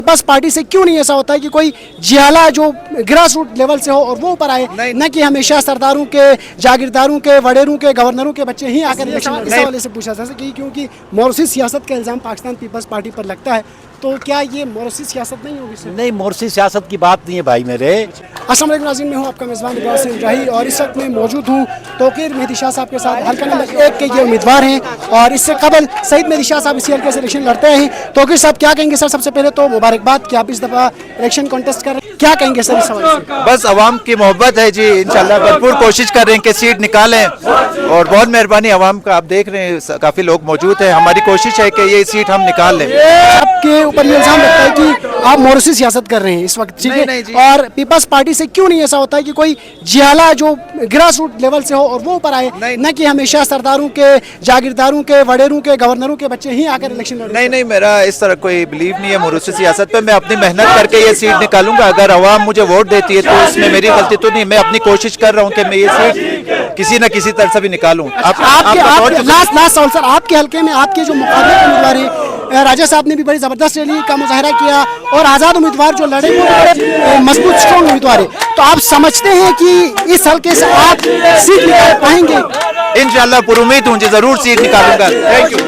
बस पार्टी से क्यों नहीं ऐसा होता है कि कोई जियाला जो ग्रास रूट लेवल से हो और वो ऊपर आए, न कि हमेशा सरदारों के, जागीरदारों के, वडेरों के, गवर्नरों के बच्चे ही आकर इस हवाले से पूछा जा सके क्योंकि मोरसी सियासत का इल्ज़ाम पाकिस्तान पीपल्स पार्टी पर लगता है, तो क्या ये मोरसी सियासत नहीं होगी सर? नहीं, मोरसी सियासत की बात नहीं है भाई मेरे। अस्सलाम वालेकुम नाज़रीन, मैं हूँ आपका मेज़बान इब्राहिम इब्राही और इस वक्त मैं मौजूद हूँ तौकीर मेहदी शाह साहब के साथ। हल्का नंबर 1 के ये उम्मीदवार हैं और इससे कबल सईद मेहदी शाह साहब इसी हल्के से इलेक्शन लड़ते हैं। तौकीर साहब क्या कहेंगे सर? सबसे पहले तो मुबारकबाद कि आप इस दफ़ा इलेक्शन कॉन्टेस्ट कर रहे हैं, क्या कहेंगे सर इस हवाले से? बस अवाम की मोहब्बत है जी, इंशाल्लाह भरपूर कोशिश कर रहे हैं कि सीट निकालें और बहुत मेहरबानी अवाम का। आप देख रहे हैं काफ़ी लोग मौजूद हैं, हमारी कोशिश है कि ये सीट हम निकाल लें। आपके ऊपर ये इल्ज़ाम लगता है कि आप मोरसी सियासत कर रहे हैं इस वक्त, ठीक है, और पीपल्स पार्टी से क्यों नहीं ऐसा होता है कि कोई जियाला जो ग्रास रूट लेवल से हो और वो ऊपर आए, न कि हमेशा सरदारों के, जागीरदारों के, वडेरों के, गवर्नरों के बच्चे ही आकर इलेक्शन लड़े? नहीं, मेरा इस तरह कोई बिलीव नहीं है मोरसी सियासत पे। मैं अपनी मेहनत करके ये सीट निकालूंगा। अगर अवाम मुझे वोट देती है तो इसमें मेरी गलती तो नहीं। मैं अपनी कोशिश कर रहा हूँ कि मैं ये सीट किसी न किसी तरह से भी निकालूं। लास्ट सवाल सर, आपके हल्के में आपके जो मुकाबले उम्मीदवार हैं, राजा साहब ने भी बड़ी ज़बरदस्त रैली का मुजाहरा किया और आज़ाद उम्मीदवार जो लड़े वो बड़े मजबूत स्ट्रॉन्ग उम्मीदवार है, तो आप समझते हैं कि इस हल्के से आप सीट निकाल पाएंगे? इंशाल्लाह पुरुमीद हूँ जी, ज़रूर सीट निकालूंगा। Thank you.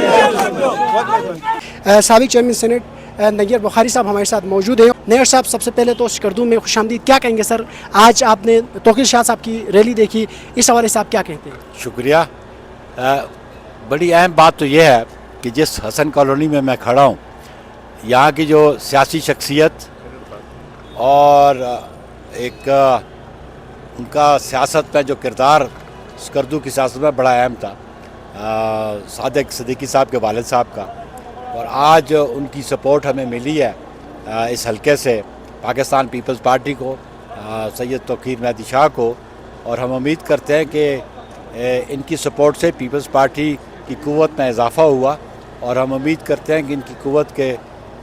साबिक चेयरमैन सेनेट नैयर बुखारी साहब हमारे साथ मौजूद हैं। नैयर साहब, सबसे पहले तो शिकरदू में खुशामदीद, क्या कहेंगे सर? आज आपने तौकीर शाह साहब की रैली देखी, इस हवाले से आप क्या कहते हैं? शुक्रिया। बड़ी अहम बात तो ये है कि जिस हसन कॉलोनी में मैं खड़ा हूँ, यहाँ की जो सियासी शख्सियत और एक उनका सियासत में जो किरदार स्कर्दू की सियासत में बड़ा अहम था, सादिक सिद्दीकी साहब के वालिद साहब का, और आज उनकी सपोर्ट हमें मिली है इस हलके से पाकिस्तान पीपल्स पार्टी को, सैयद तौकीर मेहदी शाह को, और हम उम्मीद करते हैं कि इनकी सपोर्ट से पीपल्स पार्टी की क़ुव्वत में इजाफ़ा हुआ और हम उम्मीद करते हैं कि इनकी क़ुव्वत के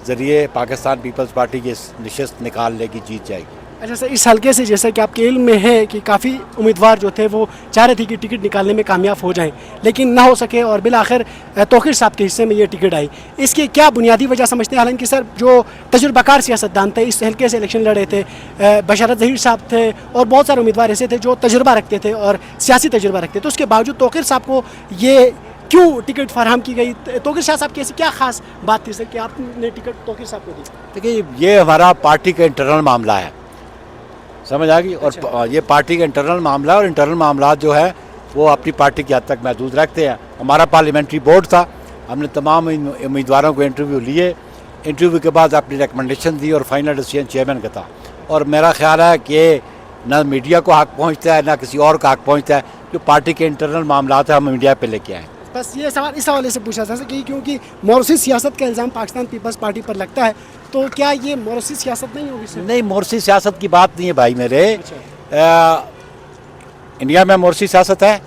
ज़रिए पाकिस्तान पीपल्स पार्टी की नशिस्त निकाल लेगी, जीत जाएगी। अच्छा सर, इस हल्के से जैसा कि आपके इल्म में है कि काफ़ी उम्मीदवार जो थे वो चाह रहे थे कि टिकट निकालने में कामयाब हो जाएं, लेकिन ना हो सके और बिल आखिर तौकीर साहब के हिस्से में ये टिकट आई। इसकी क्या बुनियादी वजह समझते हैं? हालांकि सर जो तजुर्बाकार सियासतदान थे, इस हल्के से इलेक्शन लड़े थे, बशरत ज़हीर साहब थे और बहुत सारे उम्मीदवार ऐसे थे जो तजुर्बा रखते थे और सियासी तजुर्बा रखते थे, तो उसके बावजूद तौकीर साहब को ये क्यों टिकट फराहम की गई? तौकीर शाह साहब की ऐसी क्या खास बात थी सर कि आपने टिकट तौकीर साहब को दी? देखिए, ये हमारा पार्टी का इंटरनल मामला है, समझ आ गई। और ये पार्टी का इंटरनल मामला है और इंटरनल मामला जो है वो अपनी पार्टी की हद तक महदूद रखते हैं। हमारा पार्लियामेंट्री बोर्ड था, हमने तमाम उम्मीदवारों को इंटरव्यू लिए, इंटरव्यू के बाद अपनी रिकमेंडेशन दी और फाइनल डिसीजन चेयरमैन का था। और मेरा ख्याल है कि ना मीडिया को हक पहुँचता है ना किसी और का हक पहुँचता है, जो पार्टी के इंटरनल मामला है हम मीडिया पर लेके आए। बस ये सवाल इस हवाले से पूछा था कि क्योंकि मोरसी सियासत का इल्ज़ाम पाकिस्तान पीपल्स पार्टी पर लगता है, तो क्या ये मोरसी सियासत नहीं होगी सर? नहीं, मोरसी सियासत की बात नहीं है भाई मेरे। इंडिया में मोरसी सियासत है?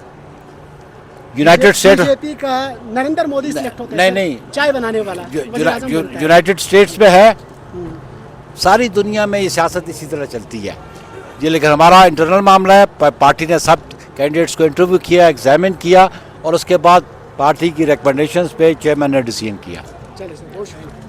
यूनाइटेड स्टेट बीजेपी का नरेंद्र मोदी सिलेक्ट होता है? नहीं, चाय बनाने वाला यूनाइटेड स्टेट्स में है, सारी दुनिया में ये सियासत इसी तरह चलती है जी। लेकिन हमारा इंटरनल मामला है, पार्टी ने सब कैंडिडेट्स को इंटरव्यू किया, एग्जामिन किया और उसके बाद पार्टी की रिकमेंडेशंस पे चेयरमैन ने डिसीजन किया। चलिए सर, बहुत शुक्रिया।